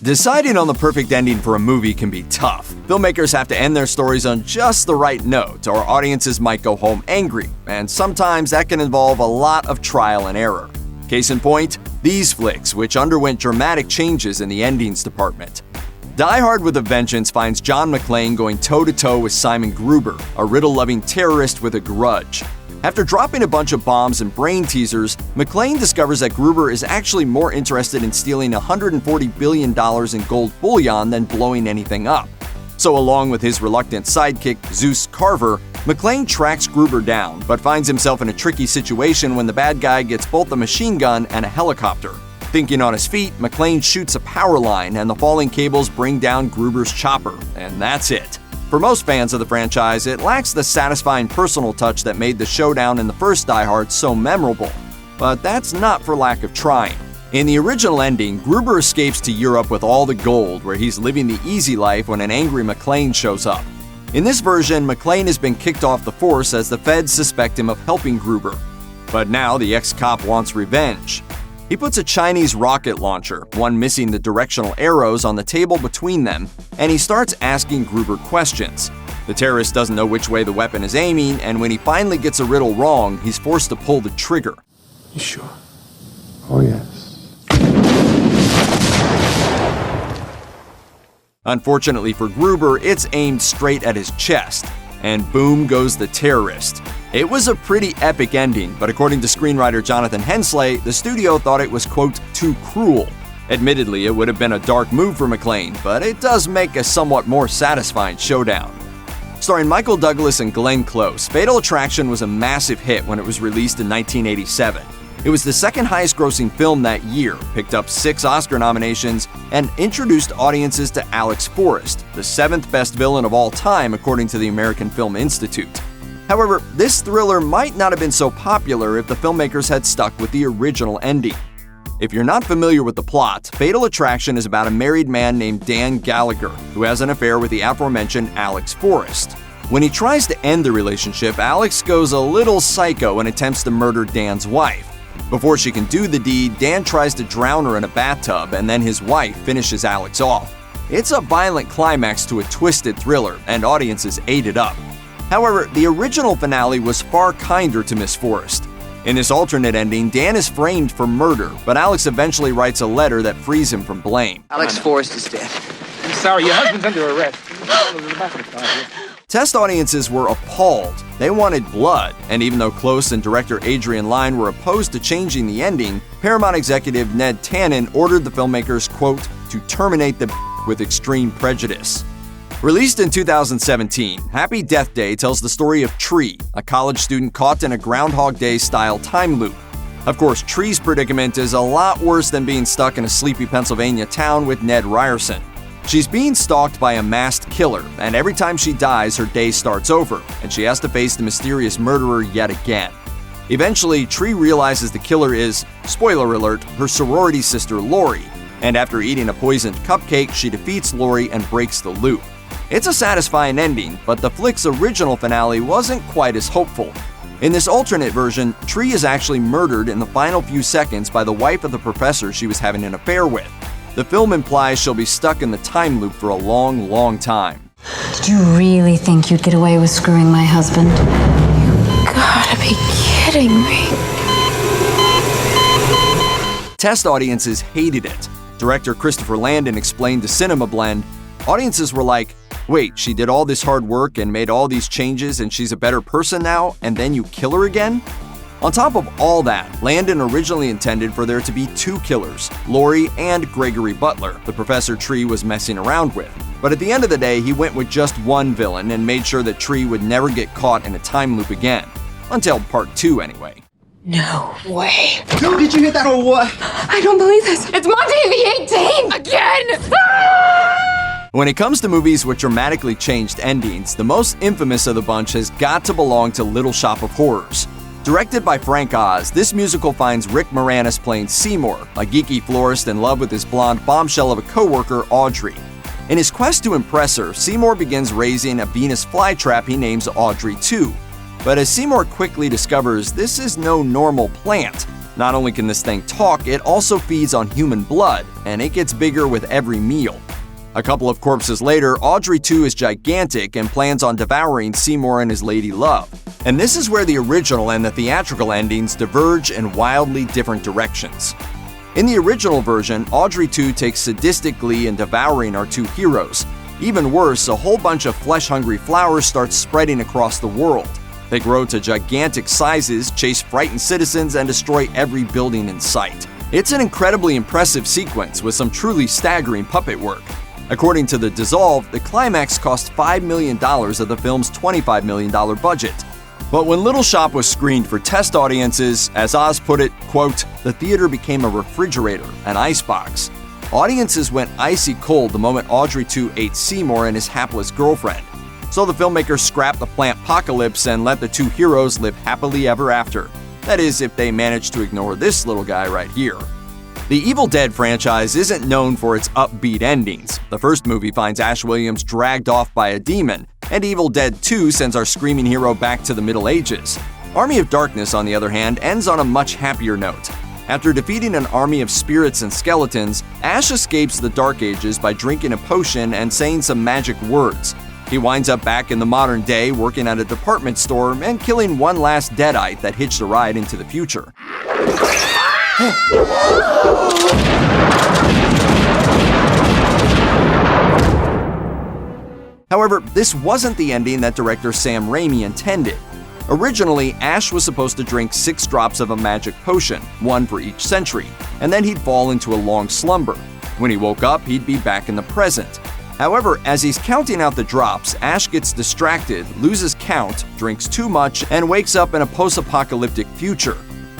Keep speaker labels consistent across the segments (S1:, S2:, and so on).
S1: Deciding on the perfect ending for a movie can be tough. Filmmakers have to end their stories on just the right note, or audiences might go home angry, and sometimes that can involve a lot of trial and error. Case in point, these flicks, which underwent dramatic changes in the endings department. Die Hard with a Vengeance finds John McClane going toe-to-toe with Simon Gruber, a riddle-loving terrorist with a grudge. After dropping a bunch of bombs and brain teasers, McClane discovers that Gruber is actually more interested in stealing $140 billion in gold bullion than blowing anything up. So along with his reluctant sidekick, Zeus Carver, McClane tracks Gruber down, but finds himself in a tricky situation when the bad guy gets both a machine gun and a helicopter. Thinking on his feet, McClane shoots a power line and the falling cables bring down Gruber's chopper, and that's it. For most fans of the franchise, it lacks the satisfying personal touch that made the showdown in the first Die Hard so memorable. But that's not for lack of trying. In the original ending, Gruber escapes to Europe with all the gold, where he's living the easy life when an angry McClane shows up. In this version, McClane has been kicked off the force as the feds suspect him of helping Gruber. But now the ex-cop wants revenge. He puts a Chinese rocket launcher, one missing the directional arrows, on the table between them, and he starts asking Gruber questions. The terrorist doesn't know which way the weapon is aiming, and when he finally gets a riddle wrong, he's forced to pull the trigger.
S2: You sure? Oh, yes.
S1: Unfortunately for Gruber, it's aimed straight at his chest, and boom goes the terrorist. It was a pretty epic ending, but according to screenwriter Jonathan Hensley, the studio thought it was, quote, too cruel. Admittedly, it would have been a dark move for McClane, but it does make a somewhat more satisfying showdown. Starring Michael Douglas and Glenn Close, Fatal Attraction was a massive hit when it was released in 1987. It was the second highest grossing film that year, picked up 6 Oscar nominations, and introduced audiences to Alex Forrest, the 7th best villain of all time according to the American Film Institute. However, this thriller might not have been so popular if the filmmakers had stuck with the original ending. If you're not familiar with the plot, Fatal Attraction is about a married man named Dan Gallagher who has an affair with the aforementioned Alex Forrest. When he tries to end the relationship, Alex goes a little psycho and attempts to murder Dan's wife. Before she can do the deed, Dan tries to drown her in a bathtub, and then his wife finishes Alex off. It's a violent climax to a twisted thriller, and audiences ate it up. However, the original finale was far kinder to Miss Forrest. In this alternate ending, Dan is framed for murder, but Alex eventually writes a letter that frees him from blame.
S3: Alex Forrest is dead.
S4: I'm sorry, your husband's under arrest.
S1: Test audiences were appalled. They wanted blood, and even though Close and director Adrian Lyne were opposed to changing the ending, Paramount executive Ned Tannen ordered the filmmakers, quote, to terminate the with extreme prejudice. Released in 2017, Happy Death Day tells the story of Tree, a college student caught in a Groundhog Day-style time loop. Of course, Tree's predicament is a lot worse than being stuck in a sleepy Pennsylvania town with Ned Ryerson. She's being stalked by a masked killer, and every time she dies, her day starts over, and she has to face the mysterious murderer yet again. Eventually, Tree realizes the killer is, spoiler alert, her sorority sister Lori, and after eating a poisoned cupcake, she defeats Lori and breaks the loop. It's a satisfying ending, but the flick's original finale wasn't quite as hopeful. In this alternate version, Tree is actually murdered in the final few seconds by the wife of the professor she was having an affair with. The film implies she'll be stuck in the time loop for a long, long time.
S5: Did you really think you'd get away with screwing my husband? You gotta be kidding me.
S1: Test audiences hated it. Director Christopher Landon explained to Cinema Blend, audiences were like, wait, she did all this hard work and made all these changes and she's a better person now, and then you kill her again? On top of all that, Landon originally intended for there to be 2 killers, Lori and Gregory Butler, the Professor Tree was messing around with. But at the end of the day, he went with just one villain and made sure that Tree would never get caught in a time loop again. Until part 2, anyway.
S5: No way.
S3: Dude, did you hear that or what?
S5: I don't believe this. It's Monday the 18th! Again!
S1: When it comes to movies with dramatically changed endings, the most infamous of the bunch has got to belong to Little Shop of Horrors. Directed by Frank Oz, this musical finds Rick Moranis playing Seymour, a geeky florist in love with his blonde bombshell of a coworker, Audrey. In his quest to impress her, Seymour begins raising a Venus flytrap he names Audrey 2. But as Seymour quickly discovers, this is no normal plant. Not only can this thing talk, it also feeds on human blood, and it gets bigger with every meal. A couple of corpses later, Audrey 2 is gigantic and plans on devouring Seymour and his lady love. And this is where the original and the theatrical endings diverge in wildly different directions. In the original version, Audrey 2 takes sadistic glee in devouring our two heroes. Even worse, a whole bunch of flesh-hungry flowers starts spreading across the world. They grow to gigantic sizes, chase frightened citizens, and destroy every building in sight. It's an incredibly impressive sequence with some truly staggering puppet work. According to The Dissolve, the climax cost $5 million of the film's $25 million budget. But when Little Shop was screened for test audiences, as Oz put it, quote, "The theater became a refrigerator, an icebox." Audiences went icy cold the moment Audrey 2 ate Seymour and his hapless girlfriend. So the filmmakers scrapped the plant-pocalypse and let the two heroes live happily ever after. That is, if they managed to ignore this little guy right here. The Evil Dead franchise isn't known for its upbeat endings. The first movie finds Ash Williams dragged off by a demon, and Evil Dead 2 sends our screaming hero back to the Middle Ages. Army of Darkness, on the other hand, ends on a much happier note. After defeating an army of spirits and skeletons, Ash escapes the Dark Ages by drinking a potion and saying some magic words. He winds up back in the modern day working at a department store and killing one last deadite that hitched a ride into the future. However, this wasn't the ending that director Sam Raimi intended. Originally, Ash was supposed to drink 6 drops of a magic potion, one for each century, and then he'd fall into a long slumber. When he woke up, he'd be back in the present. However, as he's counting out the drops, Ash gets distracted, loses count, drinks too much, and wakes up in a post-apocalyptic future.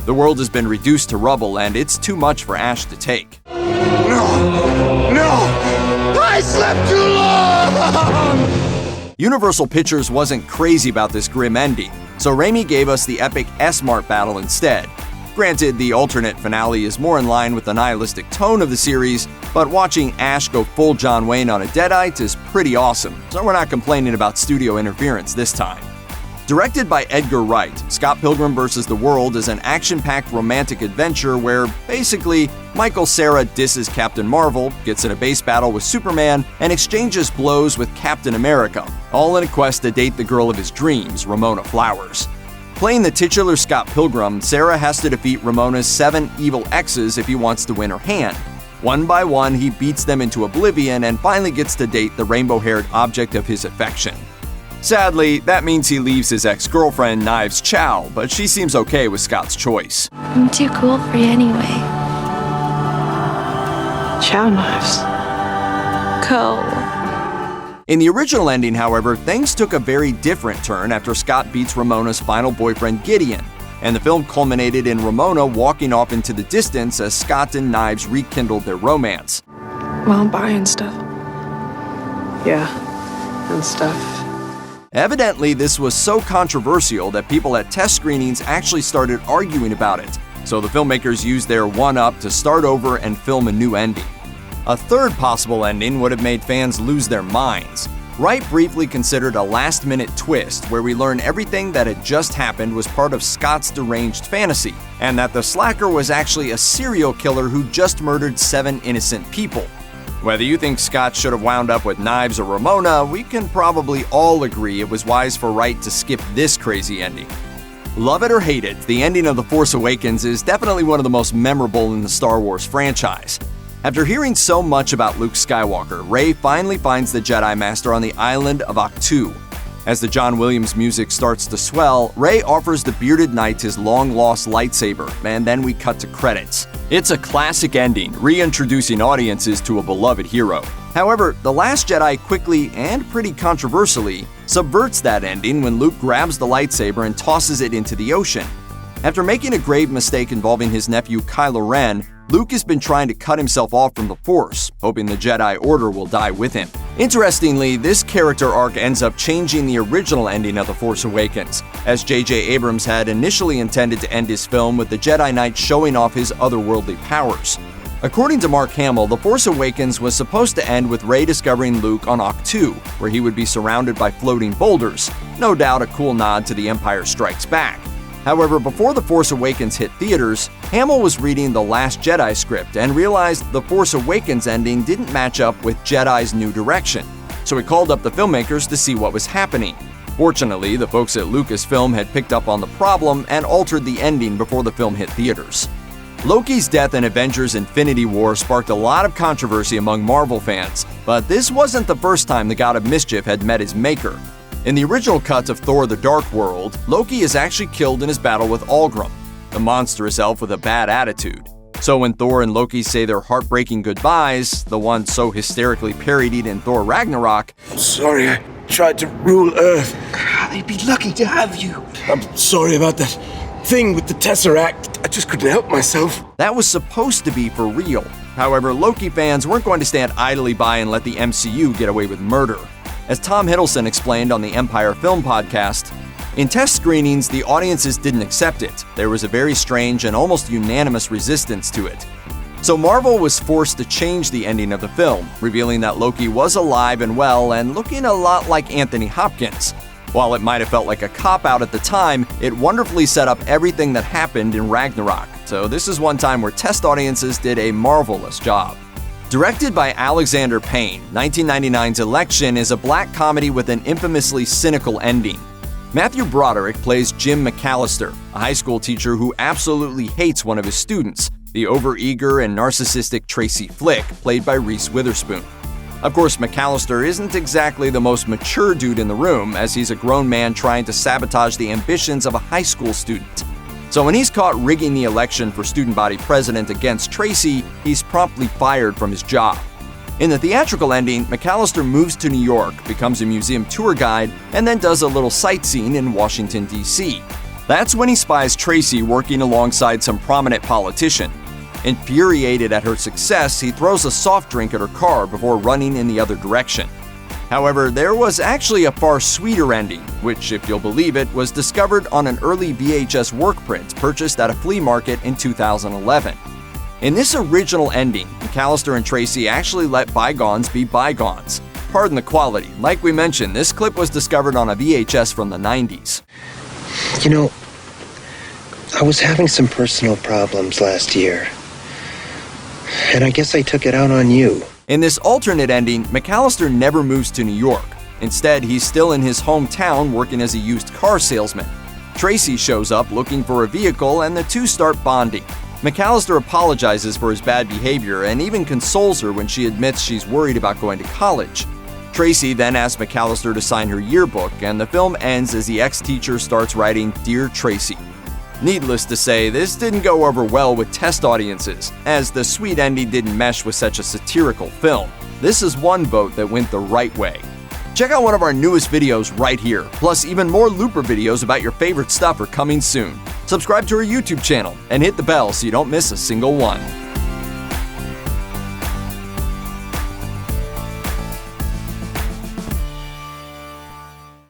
S1: The world has been reduced to rubble, and it's too much for Ash to take.
S3: No! I slept too long!
S1: Universal Pictures wasn't crazy about this grim ending, so Raimi gave us the epic S-Mart battle instead. Granted, the alternate finale is more in line with the nihilistic tone of the series, but watching Ash go full John Wayne on a deadite is pretty awesome, so we're not complaining about studio interference this time. Directed by Edgar Wright, Scott Pilgrim vs. the World is an action-packed romantic adventure where, basically, Michael Cera disses Captain Marvel, gets in a base battle with Superman, and exchanges blows with Captain America, all in a quest to date the girl of his dreams, Ramona Flowers. Playing the titular Scott Pilgrim, Cera has to defeat Ramona's 7 evil exes if he wants to win her hand. One by one, he beats them into oblivion and finally gets to date the rainbow-haired object of his affection. Sadly, that means he leaves his ex-girlfriend, Knives Chow, but she seems okay with Scott's choice.
S6: I'm too cool for you anyway.
S7: Chow knives.
S6: Go.
S1: In the original ending, however, things took a very different turn after Scott beats Ramona's final boyfriend, Gideon, and the film culminated in Ramona walking off into the distance as Scott and Knives rekindled their romance.
S7: Well, I'm buying stuff. Yeah, and stuff.
S1: Evidently, this was so controversial that people at test screenings actually started arguing about it, so the filmmakers used their one-up to start over and film a new ending. A third possible ending would have made fans lose their minds. Wright briefly considered a last-minute twist where we learn everything that had just happened was part of Scott's deranged fantasy, and that the slacker was actually a serial killer who just murdered 7 innocent people. Whether you think Scott should have wound up with Knives or Ramona, we can probably all agree it was wise for Wright to skip this crazy ending. Love it or hate it, the ending of The Force Awakens is definitely one of the most memorable in the Star Wars franchise. After hearing so much about Luke Skywalker, Rey finally finds the Jedi Master on the island of Ahch-To. As the John Williams music starts to swell, Rey offers the bearded knight his long-lost lightsaber, and then we cut to credits. It's a classic ending, reintroducing audiences to a beloved hero. However, The Last Jedi quickly, and pretty controversially, subverts that ending when Luke grabs the lightsaber and tosses it into the ocean. After making a grave mistake involving his nephew Kylo Ren, Luke has been trying to cut himself off from the Force, hoping the Jedi Order will die with him. Interestingly, this character arc ends up changing the original ending of The Force Awakens, as J.J. Abrams had initially intended to end his film with the Jedi Knight showing off his otherworldly powers. According to Mark Hamill, The Force Awakens was supposed to end with Rey discovering Luke on Ahch-To, where he would be surrounded by floating boulders, no doubt a cool nod to The Empire Strikes Back. However, before The Force Awakens hit theaters, Hamill was reading The Last Jedi script and realized The Force Awakens ending didn't match up with Jedi's new direction. So he called up the filmmakers to see what was happening. Fortunately, the folks at Lucasfilm had picked up on the problem and altered the ending before the film hit theaters. Loki's death in Avengers: Infinity War sparked a lot of controversy among Marvel fans, but this wasn't the first time the God of Mischief had met his maker. In the original cut of Thor: The Dark World, Loki is actually killed in his battle with Algrim, the monstrous elf with a bad attitude. So when Thor and Loki say their heartbreaking goodbyes, the one so hysterically parodied in Thor Ragnarok,
S2: Sorry, I tried to rule Earth.
S3: They'd be lucky to have you.
S2: I'm sorry about that thing with the Tesseract. I just couldn't help myself.
S1: that was supposed to be for real. However, Loki fans weren't going to stand idly by and let the MCU get away with murder. As Tom Hiddleston explained on the Empire Film Podcast, in test screenings, the audiences didn't accept it. There was a very strange and almost unanimous resistance to it. So Marvel was forced to change the ending of the film, revealing that Loki was alive and well and looking a lot like Anthony Hopkins. While it might have felt like a cop-out at the time, it wonderfully set up everything that happened in Ragnarok. So this is one time where test audiences did a marvelous job. Directed by Alexander Payne, 1999's Election is a black comedy with an infamously cynical ending. Matthew Broderick plays Jim McAllister, a high school teacher who absolutely hates one of his students, the overeager and narcissistic Tracy Flick, played by Reese Witherspoon. Of course, McAllister isn't exactly the most mature dude in the room, as he's a grown man trying to sabotage the ambitions of a high school student. So when he's caught rigging the election for student body president against Tracy, he's promptly fired from his job. In the theatrical ending, McAllister moves to New York, becomes a museum tour guide, and then does a little sightseeing in Washington, D.C. That's when he spies Tracy working alongside some prominent politician. Infuriated at her success, he throws a soft drink at her car before running in the other direction. However, there was actually a far sweeter ending, which, if you'll believe it, was discovered on an early VHS work print purchased at a flea market in 2011. In this original ending, McAllister and Tracy actually let bygones be bygones. Pardon the quality. Like we mentioned, this clip was discovered on a VHS from the 90s.
S8: You know, I was having some personal problems last year, and I guess I took it out on you.
S1: In this alternate ending, McAllister never moves to New York. Instead, he's still in his hometown working as a used car salesman. Tracy shows up looking for a vehicle and the two start bonding. McAllister apologizes for his bad behavior and even consoles her when she admits she's worried about going to college. Tracy then asks McAllister to sign her yearbook, and the film ends as the ex-teacher starts writing "Dear Tracy." Needless to say, this didn't go over well with test audiences, as the sweet ending didn't mesh with such a satirical film. This is one vote that went the right way. Check out one of our newest videos right here, plus even more Looper videos about your favorite stuff are coming soon. Subscribe to our YouTube channel and hit the bell so you don't miss a single one.